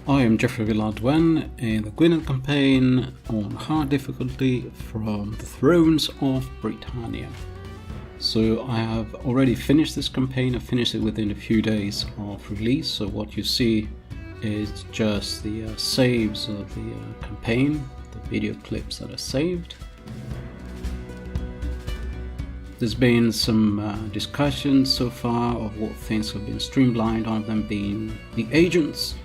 I am Jeffrey Gwined in the Gwyned campaign on hard difficulty from the Thrones of Britannia. So I have already finished this campaign. I finished it within a few days of release, so what you see is just the saves of the campaign, the video clips that are saved. There's been some discussions so far of what things have been streamlined, one of them being the agents.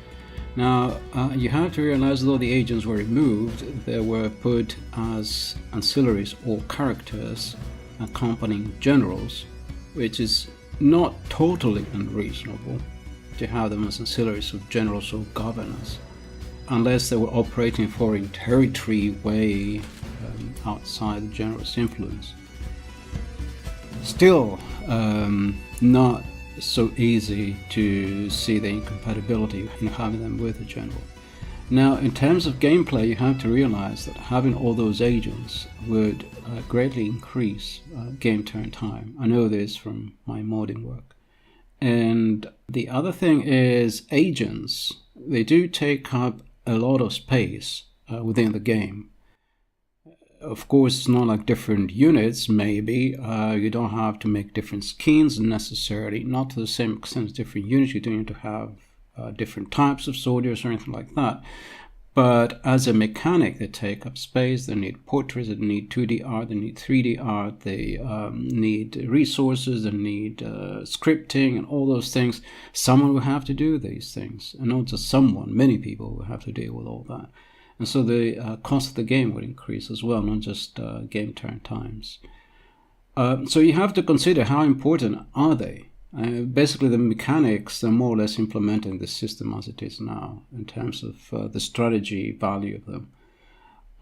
Now, you have to realize, though the agents were removed, they were put as ancillaries or characters accompanying generals, which is not totally unreasonable to have them as ancillaries of generals or governors, unless they were operating in foreign territory way outside the general's influence. Still, not so easy to see the incompatibility in having them with a general. Now, in terms of gameplay, you have to realize that having all those agents would greatly increase game turn time. I know this from my modding work. And the other thing is agents, they do take up a lot of space within the game. Of course, it's not like different units, maybe. You don't have to make different skins necessarily, not to the same extent as different units. You don't need to have different types of soldiers or anything like that. But as a mechanic, they take up space. They need portraits, they need 2D art, they need 3D art, they need resources, they need scripting and all those things. Someone will have to do these things, and not just someone, many people will have to deal with all that. And so the cost of the game would increase as well, not just game turn times. So you have to consider how important are they. Basically, the mechanics are more or less implementing the system as it is now in terms of the strategy value of them.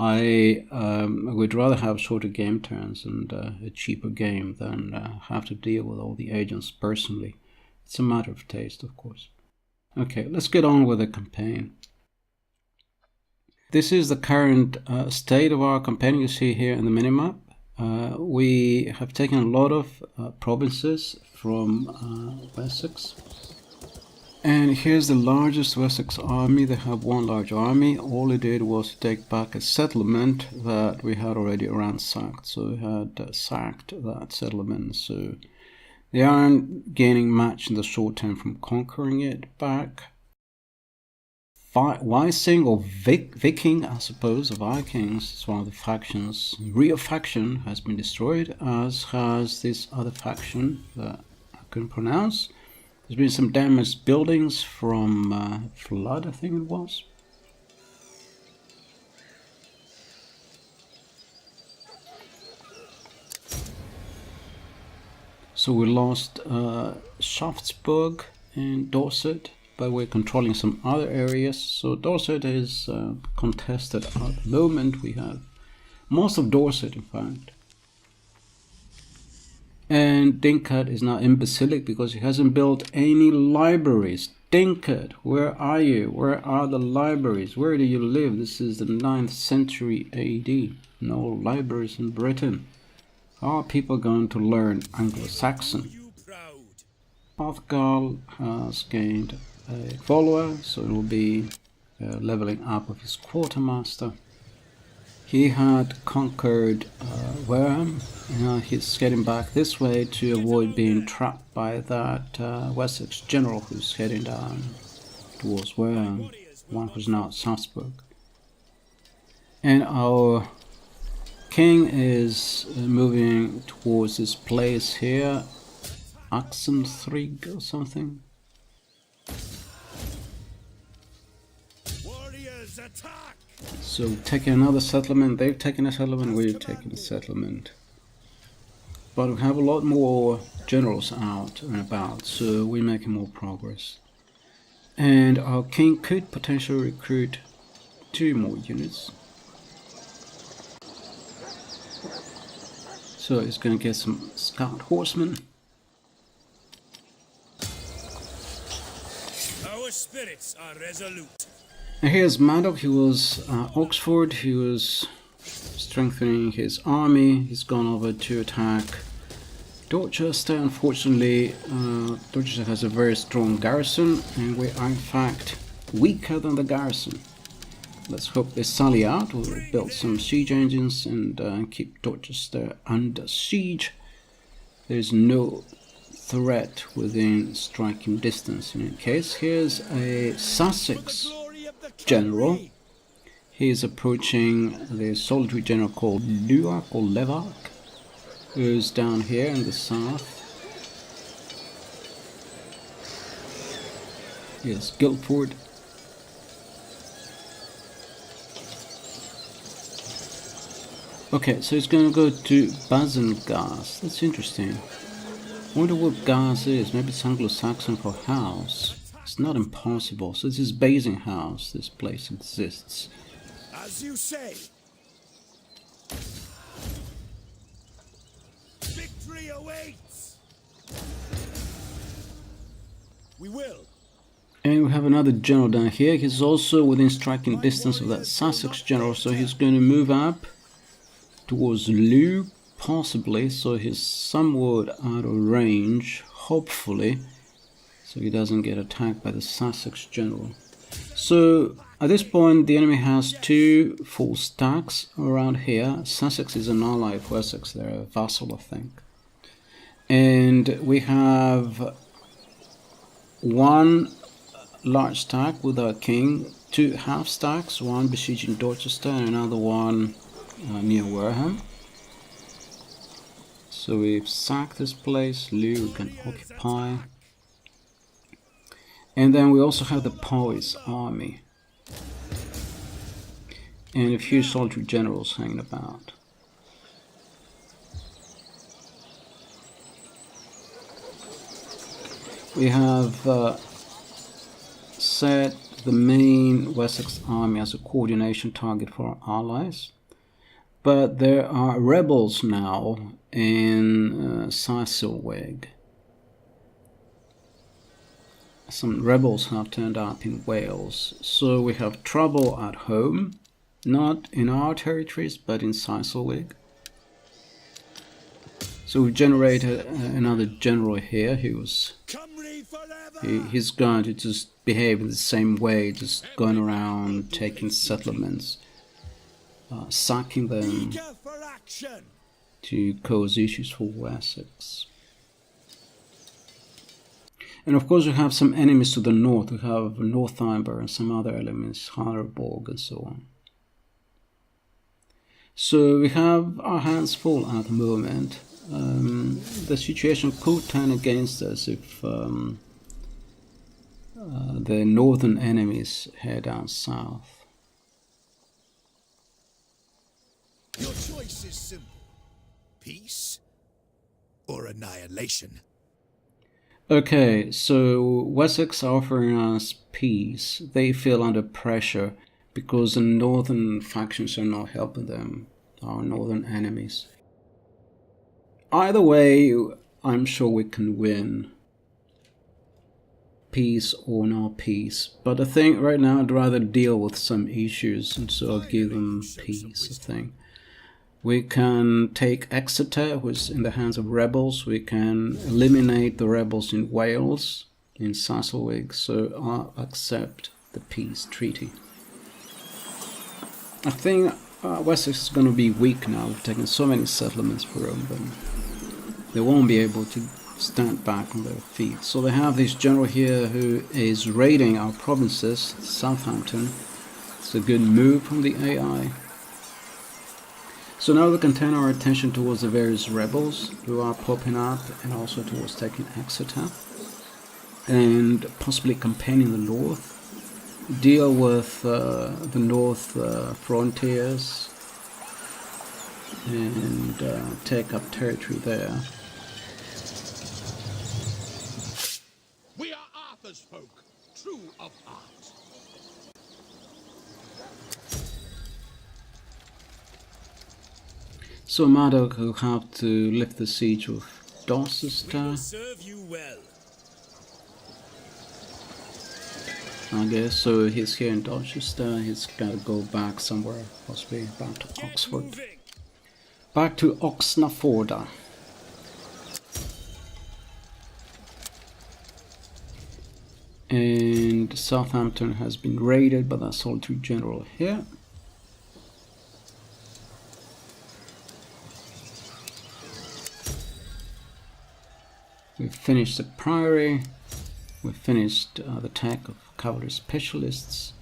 I would rather have shorter game turns and a cheaper game than have to deal with all the agents personally. It's a matter of taste, of course. Okay, let's get on with the campaign. This is the current state of our campaign. You see here in the minimap. We have taken a lot of provinces from Wessex. And here's the largest Wessex army. They have one large army. All they did was to take back a settlement that we had already ransacked. So we had sacked that settlement. So they aren't gaining much in the short term from conquering it back. Vising or Viking, I suppose, the Vikings is one of the factions. Real faction has been destroyed, as has this other faction that I couldn't pronounce. There's been some damaged buildings from flood, I think it was. So we lost Shaftesbury in Dorset, but we're controlling some other areas. So Dorset is contested at the moment. We have most of Dorset, in fact. And Dinkard is now imbecilic because he hasn't built any libraries. Dinkard, where are you? Where are the libraries? Where do you live? This is the 9th century AD. No libraries in Britain. How are people going to learn Anglo-Saxon? Hrothgar has gained a follower, so it will be leveling up of his quartermaster. He had conquered Wareham, and now he's getting back this way to avoid being trapped by that Wessex general who's heading down towards Wareham, one who's now at Salzburg. And our king is moving towards this place here, Exenceaster or something. Attack! So taking another settlement, they've taken a settlement, we've taken a settlement. But we have a lot more generals out and about, so we're making more progress. And our king could potentially recruit 2 more units. So he's going to get some scout horsemen. Our spirits are resolute. And here's Maddox. He was Oxford. He was strengthening his army. He's gone over to attack Dorchester. Unfortunately, Dorchester has a very strong garrison, and we are in fact weaker than the garrison. Let's hope they sally out. We'll build some siege engines and keep Dorchester under siege. There's no threat within striking distance in any case. Here's a Sussex general. He is approaching the solitary general called Levark, who's down here in the south. Here's Guildford. Okay, so he's going to go to Basingast. That's interesting. I wonder what Gas is. Maybe it's Anglo-Saxon for house. It's not impossible. So this is Basinghouse. This place exists. As you say. Victory awaits. We will. And we have another general down here. He's also within striking distance of that Sussex general, so he's going to move up towards Loo, possibly, so he's somewhat out of range, hopefully, so he doesn't get attacked by the Sussex general. So at this point the enemy has 2 full stacks around here. Sussex is an ally of Wessex, they're a vassal, I think. And we have 1 large stack with our king, 2 half stacks, 1 besieging Dorchester and another one near Wareham. So we've sacked this place. Loo we can occupy. And then we also have the Powys army and a few solitary generals hanging about. We have set the main Wessex army as a coordination target for our allies. But there are rebels now in Saesylwig. Some rebels have turned up in Wales, so we have trouble at home, not in our territories, but in Saesylwig. So we've generated another general here. He's going to just behave in the same way, just going around taking settlements, sacking them to cause issues for Wessex. And of course we have some enemies to the north. We have Northumbria and some other elements, Harborg and so on. So we have our hands full at the moment. The situation could turn against us if the northern enemies head down south. Your choice is simple. Peace or annihilation. Okay, so Wessex are offering us peace. They feel under pressure because the northern factions are not helping them, our northern enemies. Either way, I'm sure we can win. Peace or no peace. But I think right now I'd rather deal with some issues, and so I'll give them peace, I think. We can take Exeter, which is in the hands of rebels. We can eliminate the rebels in Wales, in Saesylwig, so I'll accept the peace treaty. I think Wessex is going to be weak now. We've taken so many settlements from them. They won't be able to stand back on their feet. So they have this general here who is raiding our provinces, Southampton. It's a good move from the AI. So now we can turn our attention towards the various rebels who are popping up, and also towards taking Exeter and possibly campaigning the north, deal with the north frontiers and take up territory there. We are Arthur's folk, true of art. So Madog will have to lift the siege of Dorchester. Serve you well. I guess so. He's here in Dorchester. He's got to go back somewhere, possibly back to Oxford. Back to Oxnaforda. And Southampton has been raided by that solitary general here. We've finished the Priory. We've finished the tech of cavalry specialists.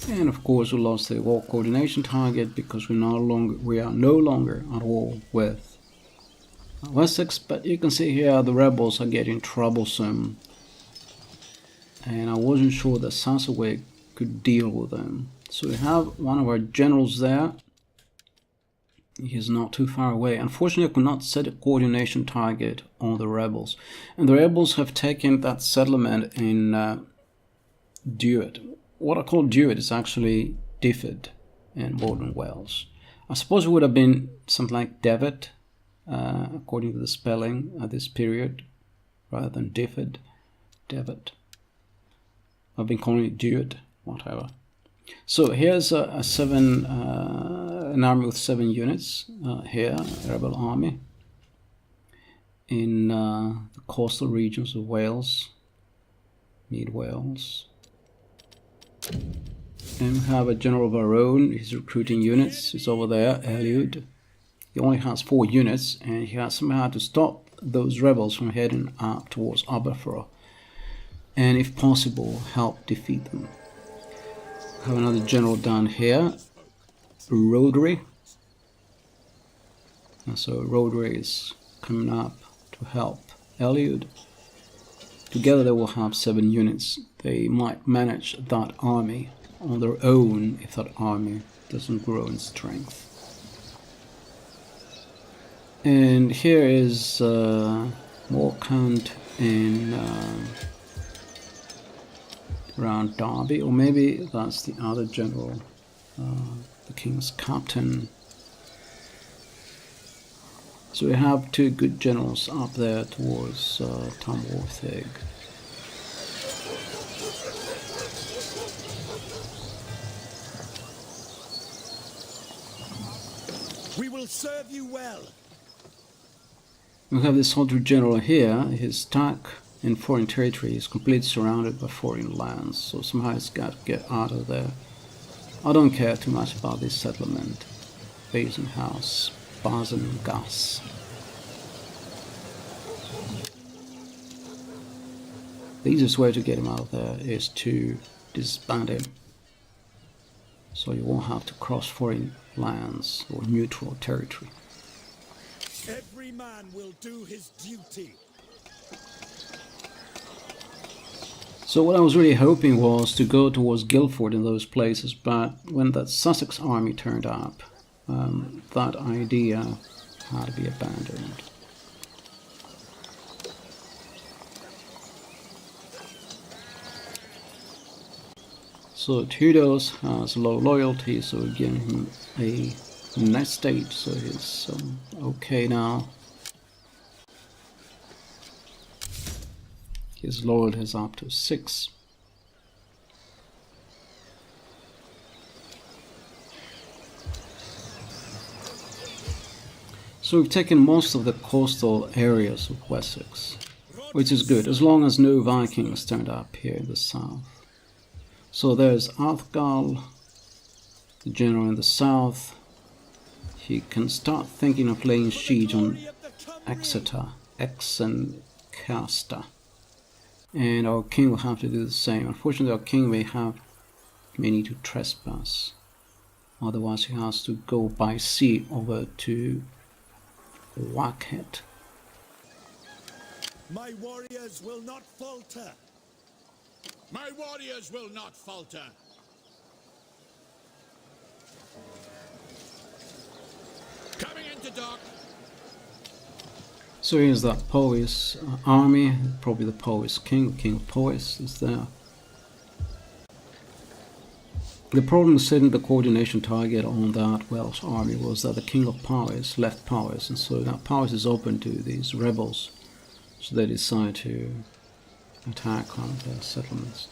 And of course we lost the war coordination target because we are no longer at war with Wessex, but you can see here the rebels are getting troublesome. And I wasn't sure that Sassaway could deal with them. So we have one of our generals there. He's not too far away. Unfortunately, I could not set a coordination target on the rebels. And the rebels have taken that settlement in Duet. What I call Duet is actually Difford in modern Wales. I suppose it would have been something like Devet, according to the spelling at this period, rather than Difford, Devet. I've been calling it Duet, whatever. So here's an army with 7 units here, a rebel army in the coastal regions of Wales, Mid Wales. And we have a general of our own. He's recruiting units. He's over there, Eliud. He only has 4 units, and he has somehow to stop those rebels from heading up towards Aberfro, and if possible, help defeat them. Have another general down here, Rodri. And so Rodri is coming up to help Eliud. Together they will have 7 units. They might manage that army on their own if that army doesn't grow in strength. And here is Morecambe in around Derby, or maybe that's the other general, the King's Captain. So we have 2 good generals up there towards Tamworthig. We will serve you well. We have this soldier general here. His attack in foreign territory is completely surrounded by foreign lands, so somehow he's got to get out of there. I don't care too much about this settlement. Basenhouse, Basengas. The easiest way to get him out of there is to disband him, so you won't have to cross foreign lands or neutral territory. Every man will do his duty. So what I was really hoping was to go towards Guildford in those places, but when that Sussex army turned up, that idea had to be abandoned. So Tudors has low loyalty, so we're giving him a nice state, so he's okay now. His loyalty is up to 6. So we've taken most of the coastal areas of Wessex, which is good, as long as no Vikings turned up here in the south. So there's Arthgal, the general in the south. He can start thinking of laying siege on Exeter, Exenceaster. And our king will have to do the same. Unfortunately, our king may need to trespass. Otherwise, he has to go by sea over to Wackhead. My warriors will not falter. My warriors will not falter. Coming into dock. So here's that Powys army, probably the Powys king, the king of Powys is there. The problem with setting the coordination target on that Welsh army was that the king of Powys left Powys, and so now Powys is open to these rebels, so they decide to attack one of their settlements.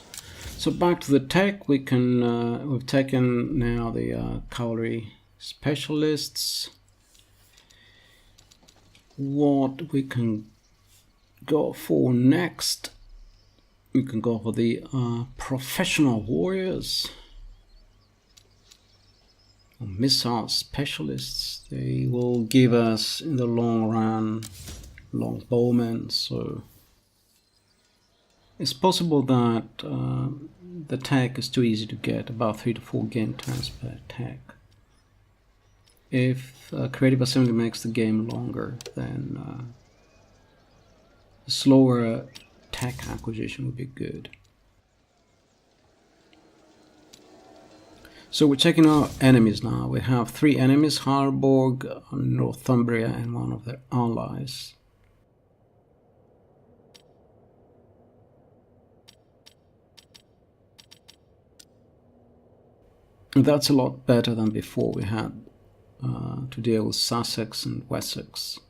So back to the tech, we've taken now the cavalry specialists. What we can go for next We can go for the professional warriors, or missile specialists. They will give us in the long run longbowmen, so it's possible that the tech is too easy to get, about 3 to 4 game times per tech. If Creative Assembly makes the game longer, then slower tech acquisition would be good. So we're checking our enemies now. We have 3 enemies: Harborg, Northumbria, and one of their allies. And that's a lot better than before. We had to deal with Sussex and Wessex.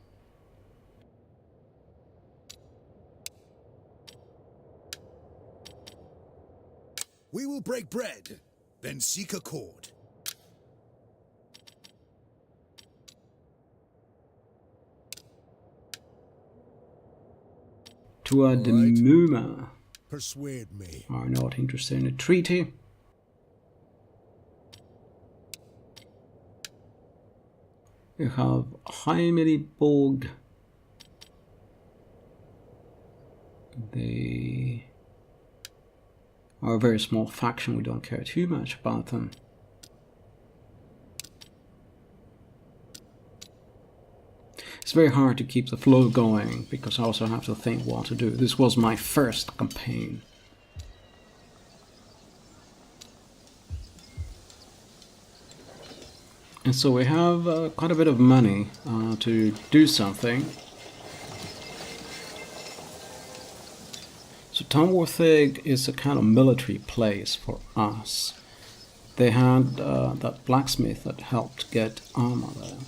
We will break bread, then seek accord. Tuatha De Muma Persuade me. are not interested in a treaty. We have Heimeliborg. They are a very small faction, we don't care too much about them. It's very hard to keep the flow going, because I also have to think what to do. This was my first campaign. And so we have quite a bit of money to do something. So Tamworthig is a kind of military place for us. They had that blacksmith that helped get armor there.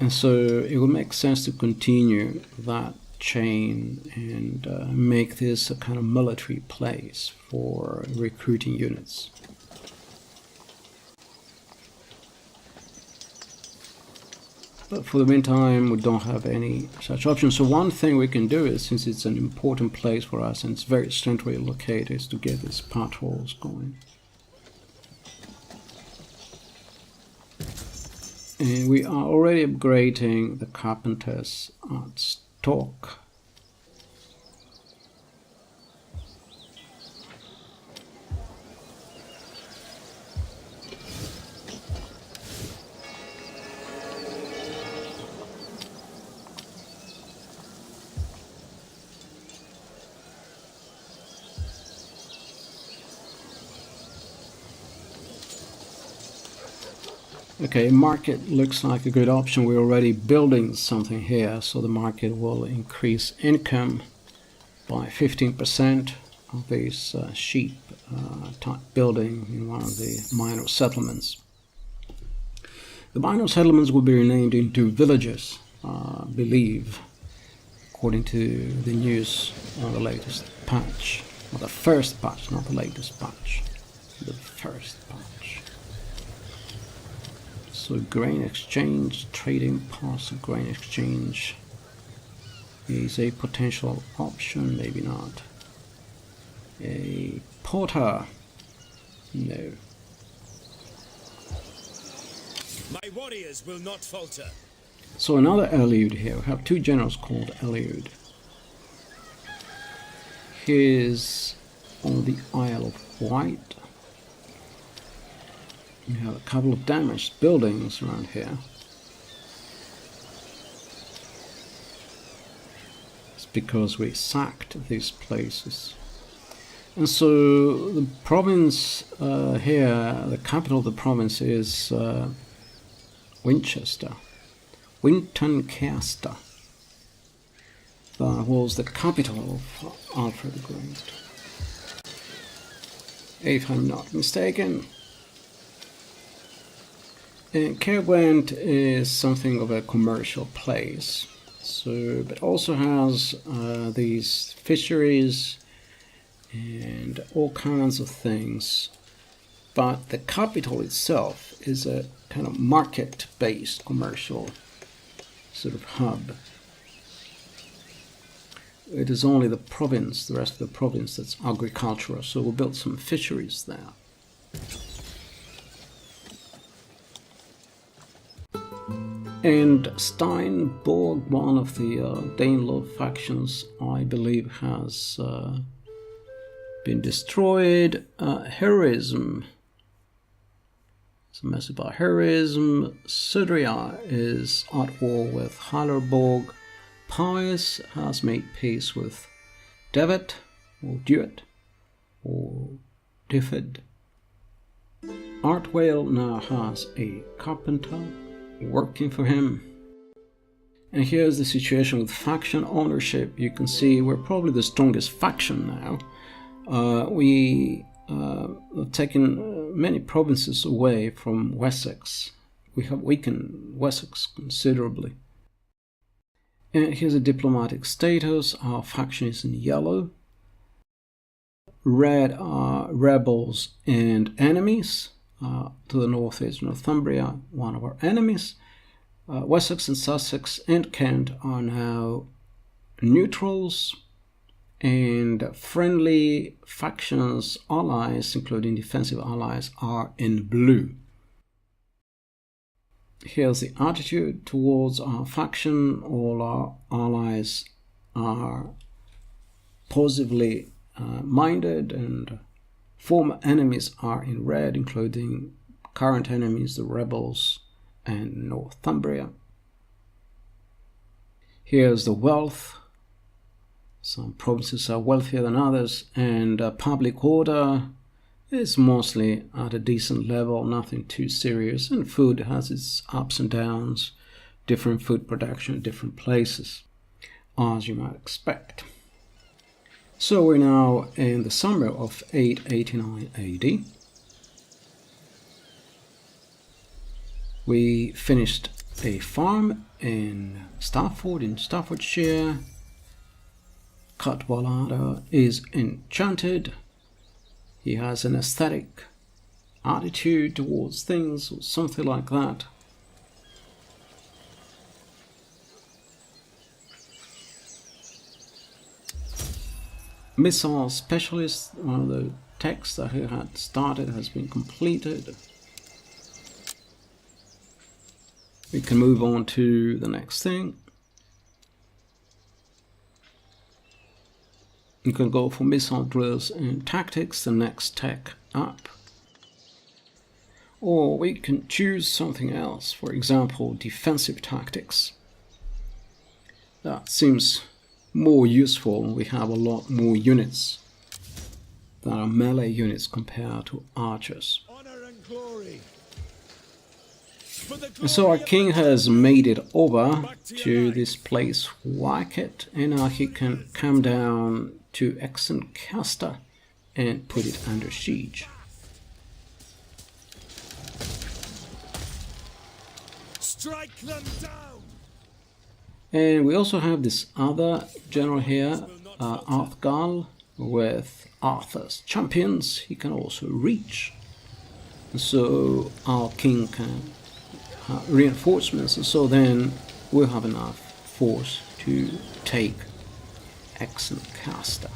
And so it would make sense to continue that chain and make this a kind of military place for recruiting units. But for the meantime, we don't have any such options. So one thing we can do is, since it's an important place for us and it's very centrally located, is to get these patrols going. And we are already upgrading the carpenters at stock. Okay, market looks like a good option. We're already building something here, so the market will increase income by 15% of this sheep type building in one of the minor settlements. The minor settlements will be renamed into villages, I believe, according to the news on the latest patch. Well, the first patch, not the latest patch. The first patch. So grain exchange, trading parts of grain exchange is a potential option, maybe not. A porter, no. My warriors will not falter. So another Eliud here. We have 2 generals called Eliud. He is on the Isle of Wight. We have a couple of damaged buildings around here. It's because we sacked these places. And so the province here, the capital of the province is Winchester. Exenceaster. That was the capital of Alfred the Great, if I'm not mistaken. And Gwined is something of a commercial place, so but also has these fisheries and all kinds of things. But the capital itself is a kind of market-based commercial sort of hub. it is only the province, the rest of the province, that's agricultural, so we'll build some fisheries there. And Steinborg, one of the Danelaw factions, I believe has been destroyed. Heroism. It's a message about heroism. Sudria is at war with Hallerborg. Pius has made peace with Devet, or Duet, or Diffid. Artwale now has a carpenter working for him. And here's the situation with faction ownership. You can see we're probably the strongest faction now. We have taken many provinces away from Wessex. We have weakened Wessex considerably. And here's a diplomatic status. Our faction is in yellow. Red are rebels and enemies. To the north is Northumbria, one of our enemies. Wessex and Sussex and Kent are now neutrals, and friendly factions, allies, including defensive allies, are in blue. Here's the attitude towards our faction. All our allies are positively minded, and former enemies are in red, including current enemies, the rebels, and Northumbria. Here's the wealth. Some provinces are wealthier than others, and public order is mostly at a decent level, nothing too serious, and food has its ups and downs, different food production in different places, as you might expect. So we're now in the summer of 889 AD. We finished a farm in Stafford, in Staffordshire. Cadwallader is enchanted. He has an aesthetic attitude towards things, or something like that. Missile Specialist, one of the texts that he had started, has been completed. We can move on to the next thing. You can go for missile drills and tactics, the next tech up. Or we can choose something else, for example, defensive tactics. That seems more useful. We have a lot more units that are melee units compared to archers. Honor and glory. And so our king has made it over to this place, Wycket, and now he can come down to Exenceaster and put it under siege. Strike them down. And we also have this other general here, Arthgal, with Arthur's champions. He can also reach. So our king can have reinforcements, and so then we'll have enough force to take Exenceaster.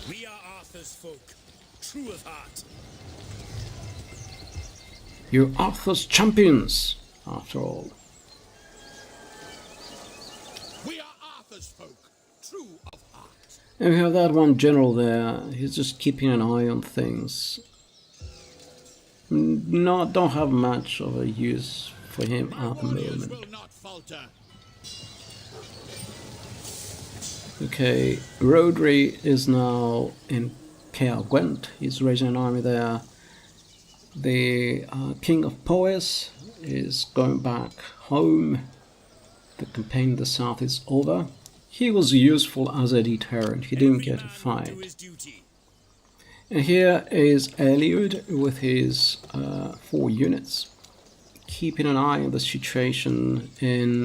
We are Arthur's folk, true of heart. You're Arthur's champions, after all. We are Arthur's folk, true of heart. And we have that one general there. He's just keeping an eye on things. Don't have much of a use for him at the moment. Will not falter. Okay, Rodri is now in Gwined. He's raising an army there. The King of Poes is going back home. The campaign in the south is over. He was useful as a deterrent. He didn't get a fight. And here is Eliud with his 4 units, keeping an eye on the situation in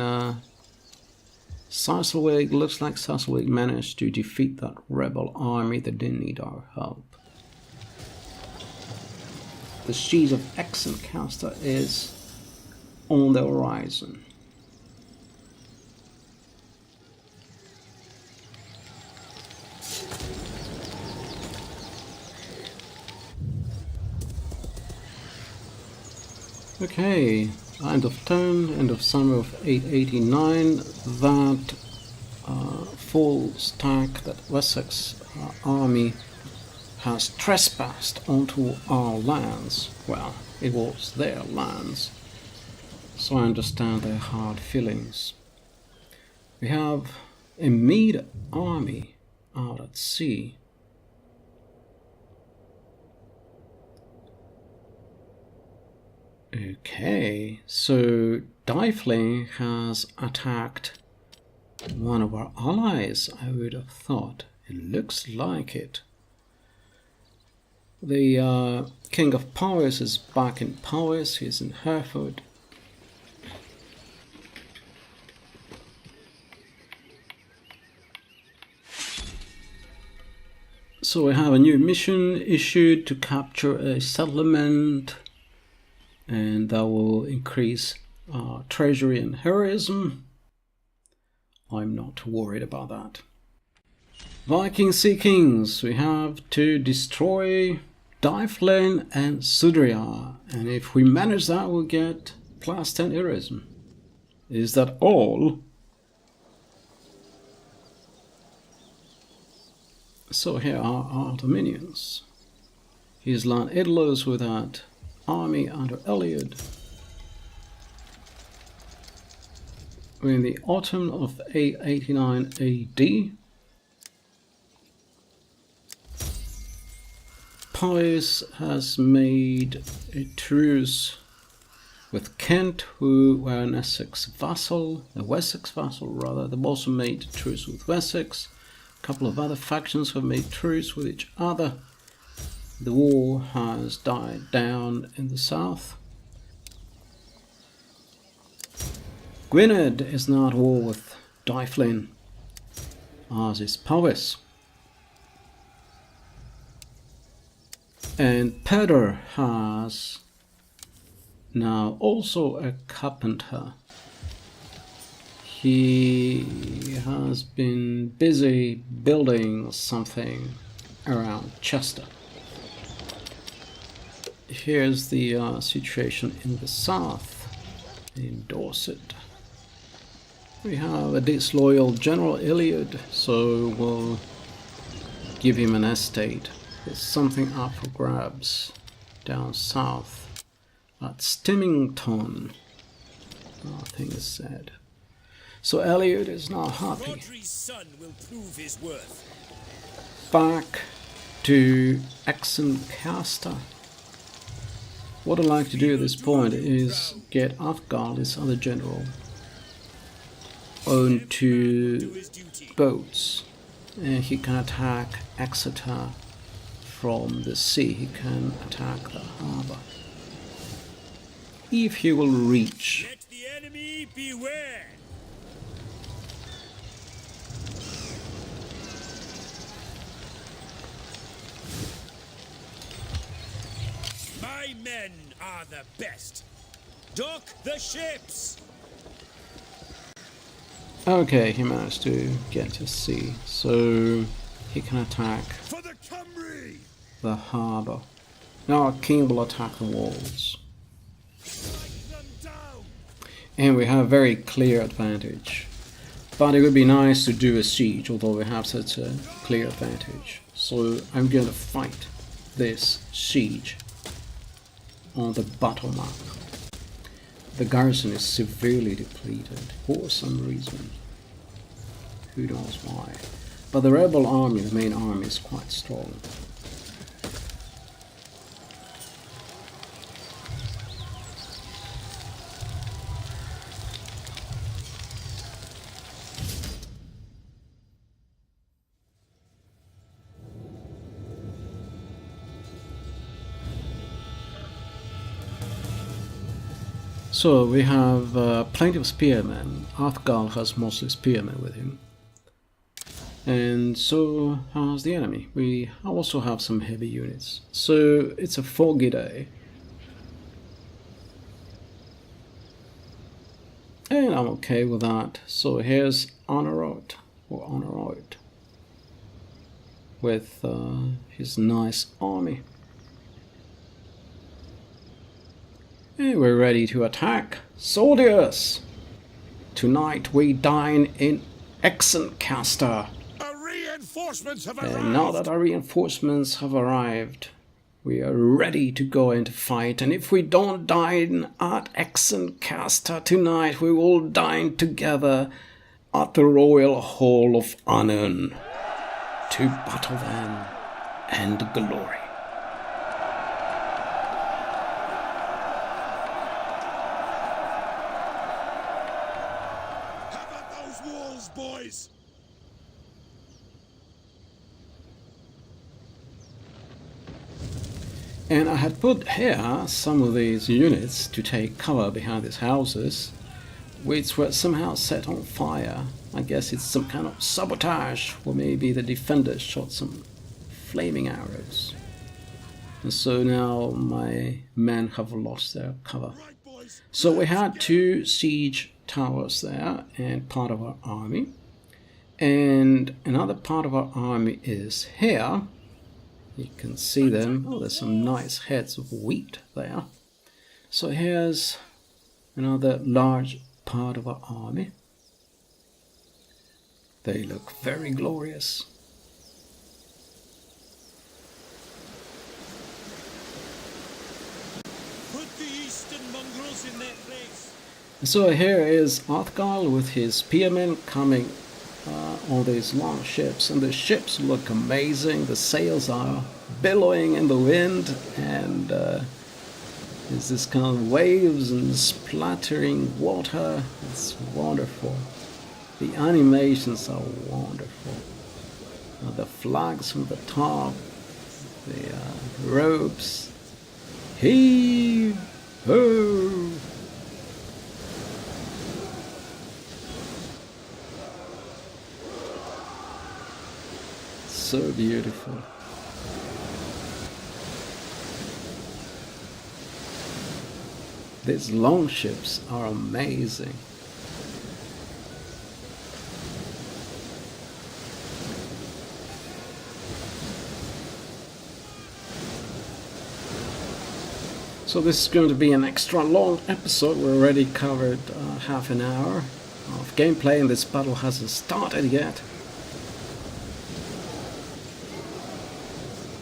Saselwig. Looks like Saselwig managed to defeat that rebel army that didn't need our help. The siege of Exenceaster is on the horizon. Okay, end of turn, end of summer of 889. That full stack, that Wessex army has trespassed onto our lands. Well, it was their lands, so I understand their hard feelings. We have a Mede army out at sea. Okay, so Dyfling has attacked one of our allies, I would have thought. It looks like it. The King of Powers is back in Powers, he's in Hereford. So we have a new mission issued to capture a settlement, and that will increase treasury and heroism. I'm not worried about that. Viking Sea Kings, we have to destroy Dyflin and Sudria, and if we manage that we'll get plus 10 heroism. Is that all? So here are our dominions. He's land idlers with that army under Eliud. We're in the autumn of 889 AD. Powys has made a truce with Kent, who were an Essex vassal, a Wessex vassal rather. They've also made truce with Wessex. A couple of other factions have made truce with each other. The war has died down in the south. Gwined is now at war with Dyflin, as is Powys. And Peder has now also a carpenter. He has been busy building something around Chester. Here's the situation in the south, in Dorset. We have a disloyal General Eliud, so we'll give him an estate. There's something up for grabs down south at Stimmington, nothing is said. So Eliud is now happy. Rodri's son will prove his worth. Back to Exenceaster. What I'd like to do at this point is get Afgal, this other general, onto boats, and he can attack Exeter from the sea. He can attack the harbour if he will reach. Let the enemy beware. My men are the best. Dock the ships. Okay, he managed to get to sea, so he can attack For the Cymry. the harbour. Now our king will attack the walls. Strike them down. And we have very clear advantage. But it would be nice to do a siege, although we have such a clear advantage. So I'm going to fight this siege on the battle map. The garrison is severely depleted for some reason. Who knows why. But the rebel army, the main army, is quite strong. So we have plenty of spearmen. Athgal has mostly spearmen with him. And so has the enemy. We also have some heavy units. So it's a foggy day. And I'm okay with that. So here's Honorot, or Honorot, with his nice army. And we're ready to attack. Soldiers! Tonight we dine in Exenceaster. Our reinforcements have arrived. And now that our reinforcements have arrived, we are ready to go into fight. And if we don't dine at Exenceaster tonight, we will dine together at the Royal Hall of Honor to battle them and glory. Have at those walls, boys. And I had put here some of these units to take cover behind these houses, which were somehow set on fire. I guess it's some kind of sabotage, or maybe the defenders shot some flaming arrows. And so now my men have lost their cover. Right, boys. So we had 2 siege towers there and part of our army. And another part of our army is here. You can see them. Oh, there's some nice heads of wheat there. So here's another large part of our army. They look very glorious. Put the eastern mongrels in their place. So here is Athgal with his spearmen coming on these long ships, and the ships look amazing. The sails are billowing in the wind, and there's this kind of waves and splattering water. It's wonderful. The animations are wonderful. The flags from the top, the ropes. Heave ho! So beautiful. These long ships are amazing. So this is going to be an extra long episode. We already covered half an hour of gameplay, and this battle hasn't started yet.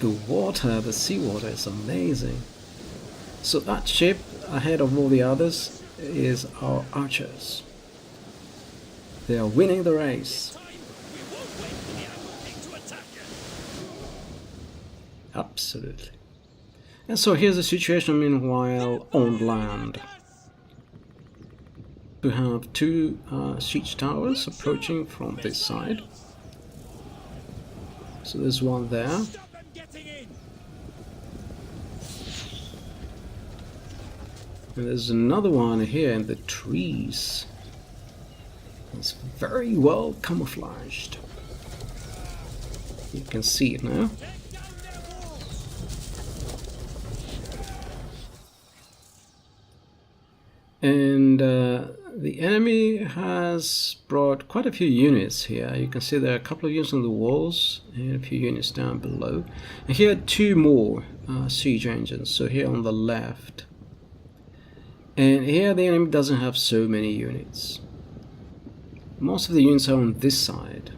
The water, the seawater is amazing. So that ship ahead of all the others is our archers. They are winning the race. Absolutely. And so here's the situation meanwhile on land. We have 2 siege towers approaching from this side. So there's one there. And there's another one here in the trees. It's very well camouflaged. You can see it now. And the enemy has brought quite a few units here. You can see there are a couple of units on the walls and a few units down below. And here are 2 more siege engines. So here on the left. And here the enemy doesn't have so many units. Most of the units are on this side.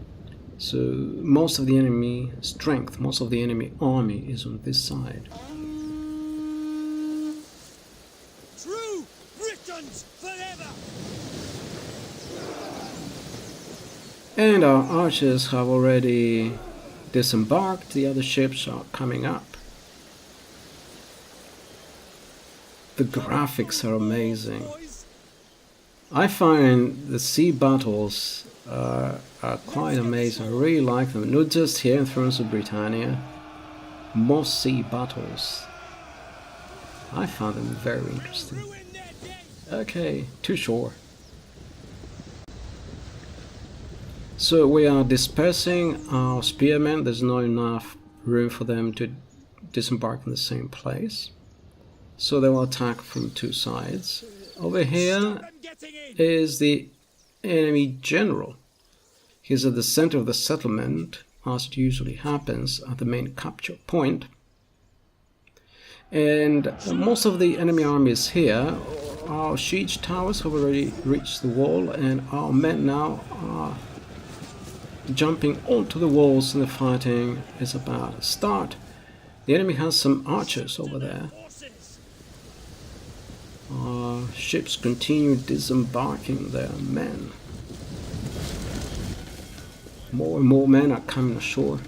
So most of the enemy strength, most of the enemy army is on this side. True Britons forever. And our archers have already disembarked. The other ships are coming up. The graphics are amazing. I find the sea battles are quite amazing. I really like them. Not just here in Thrones of Britannia. Most sea battles. I find them very interesting. Okay, to shore. So we are dispersing our spearmen. There's not enough room for them to disembark in the same place. So they will attack from 2 sides. Over here is the enemy general. He's at the center of the settlement, as it usually happens at the main capture point. And most of the enemy armies here, our siege towers have already reached the wall, and our men now are jumping onto the walls, and the fighting is about to start. The enemy has some archers over there. Our ships continue disembarking their men. More and more men are coming ashore.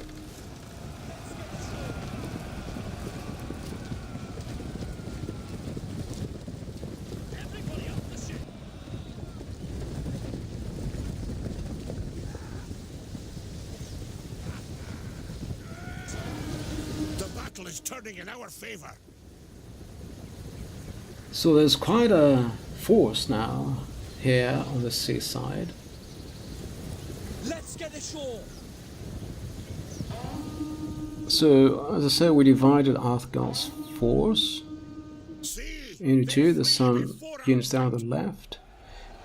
The battle is turning in our favor. So there's quite a force now here on the seaside. Let's get ashore. So, as I said, we divided Arthgal's force into two. There's some units down the left.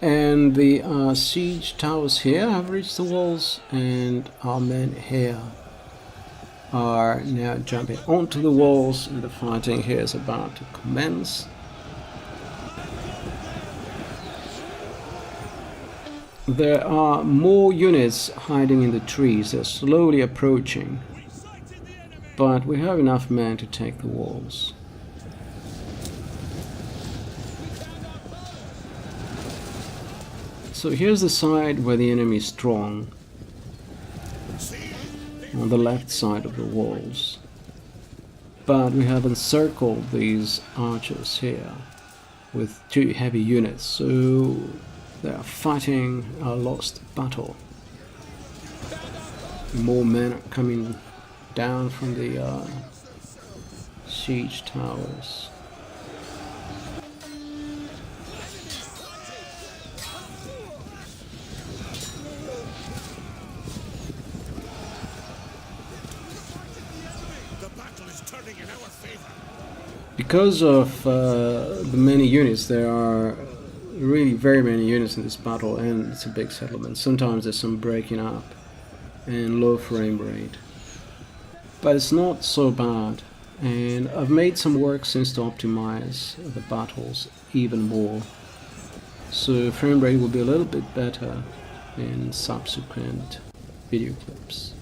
And the siege towers here have reached the walls, and our men here are now jumping onto the walls, and the fighting here is about to commence. There are more units hiding in the trees. They're slowly approaching, but we have enough men to take the walls. So here's the side where the enemy is strong, on the left side of the walls. But we have encircled these archers here with two heavy units, so they are fighting a lost battle. More men are coming down from the siege towers. The battle is turning in our favor. Because of the many units, there are really very many units in this battle, and it's a big settlement. Sometimes there's some breaking up and low frame rate, but it's not so bad, and I've made some work since to optimize the battles even more, so frame rate will be a little bit better in subsequent video clips.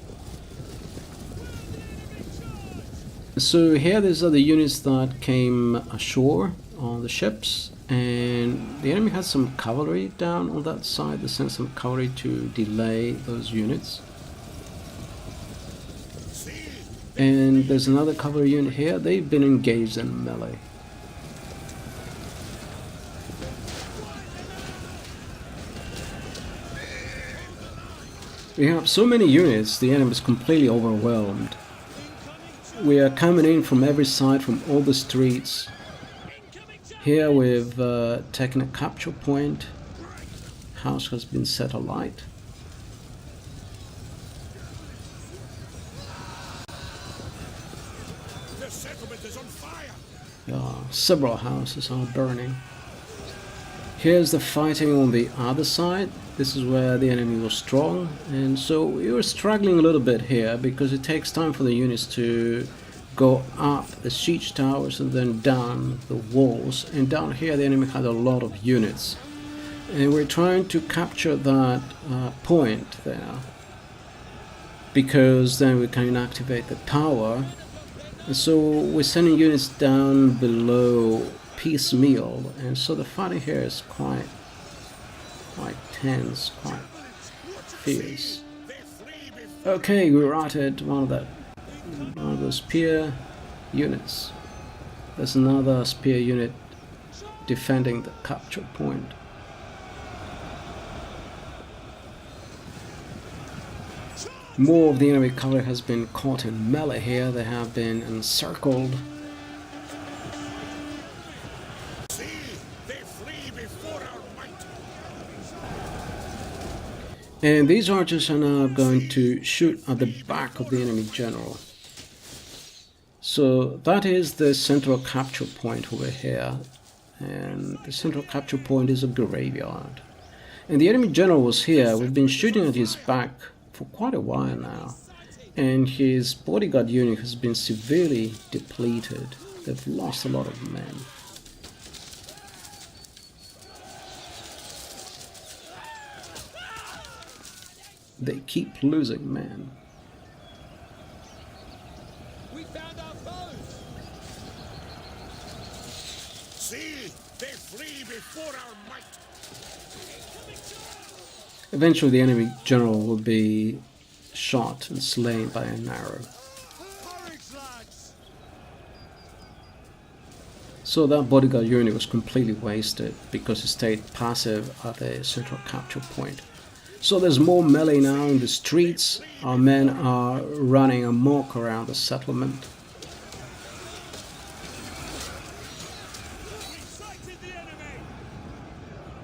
So here these are the units that came ashore on the ships, and the enemy has some cavalry down on that side. They sent some cavalry to delay those units. And there's another cavalry unit here. They've been engaged in melee. We have so many units, the enemy is completely overwhelmed. We are coming in from every side, from all the streets. Here we've taken a capture point. House has been set alight. The settlement is on fire. Several houses are burning. Here's the fighting on the other side. This is where the enemy was strong, and so we were struggling a little bit here because it takes time for the units to go up the siege towers and then down the walls. And down here the enemy had a lot of units, and we're trying to capture that point there, because then we can activate the tower. And so we're sending units down below piecemeal, and so the fighting here is quite tense, quite fierce. Okay, we routed one of those spear units. There's another spear unit defending the capture point. More of the enemy cavalry has been caught in melee here. They have been encircled. And these archers are now going to shoot at the back of the enemy general. So that is the central capture point over here. And the central capture point is a graveyard. And the enemy general was here. We've been shooting at his back for quite a while now. And his bodyguard unit has been severely depleted. They've lost a lot of men. They keep losing men. We found our foes. See, they flee before our might. Eventually the enemy general will be shot and slain by an arrow. So that bodyguard unit was completely wasted because it stayed passive at the central capture point. So there's more melee now in the streets. Our men are running amok around the settlement.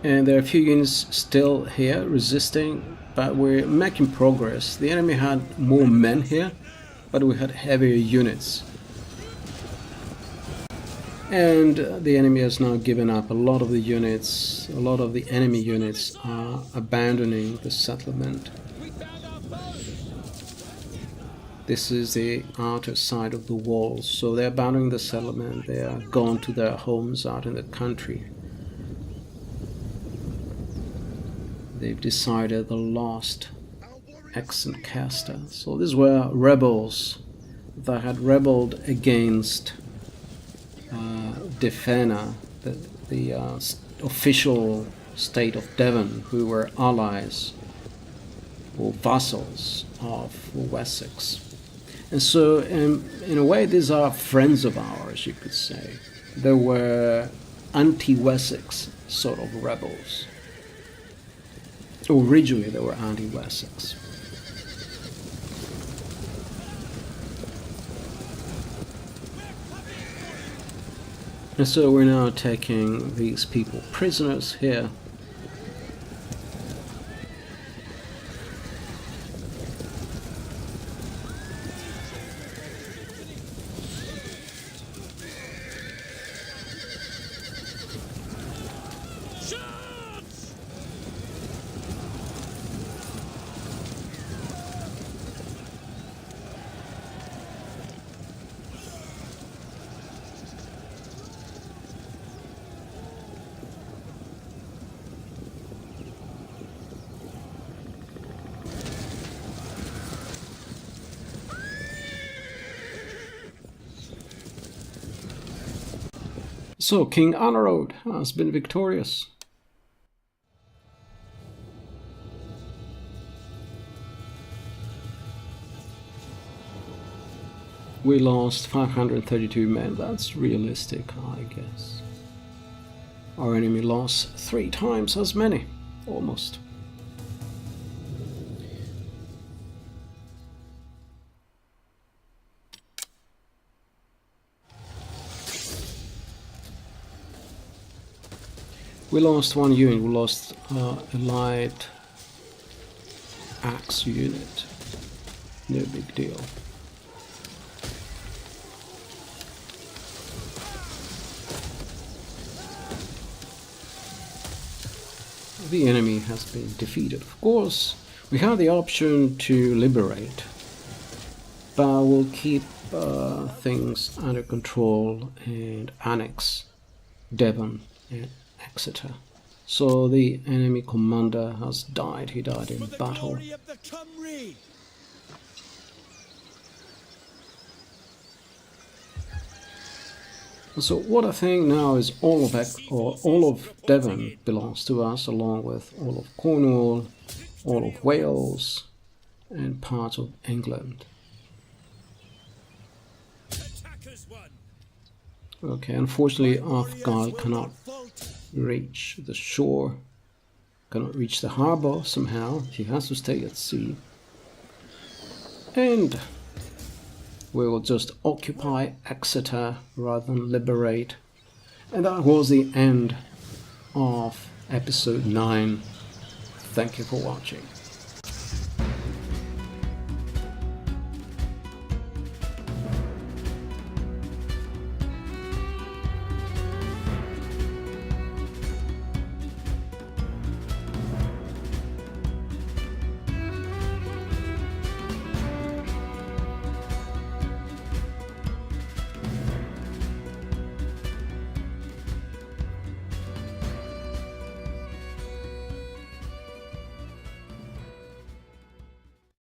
And there are a few units still here resisting, but we're making progress. The enemy had more men here, but we had heavier units. And the enemy has now given up. A lot of the units, a lot of the enemy units are abandoning the settlement. This is the outer side of the walls, so they're abandoning the settlement. They are gone to their homes out in the country. They've decided the lost Exenceaster. So these were rebels that had rebelled against Defena, the official state of Devon, who were allies or vassals of Wessex. And so in a way these are friends of ours, you could say. They were anti-Wessex sort of rebels. Originally they were anti-Wessex. And so we're now taking these people prisoners here. So King Anerode has been victorious. We lost 532 men. That's realistic, I guess. Our enemy lost 3 times as many, almost. We lost 1 unit. We lost a light axe unit. No big deal. The enemy has been defeated. Of course, we have the option to liberate, but we'll keep things under control and annex Devon and Exeter. So the enemy commander has died. He died in battle. So what I think now is all of Devon belongs to us, along with all of Cornwall, all of Wales, and part of England. Okay, unfortunately Arthgal cannot reach the shore, cannot reach the harbor somehow. He has to stay at sea. And we will just occupy Exeter rather than liberate. And that was the end of episode 9. Thank you for watching.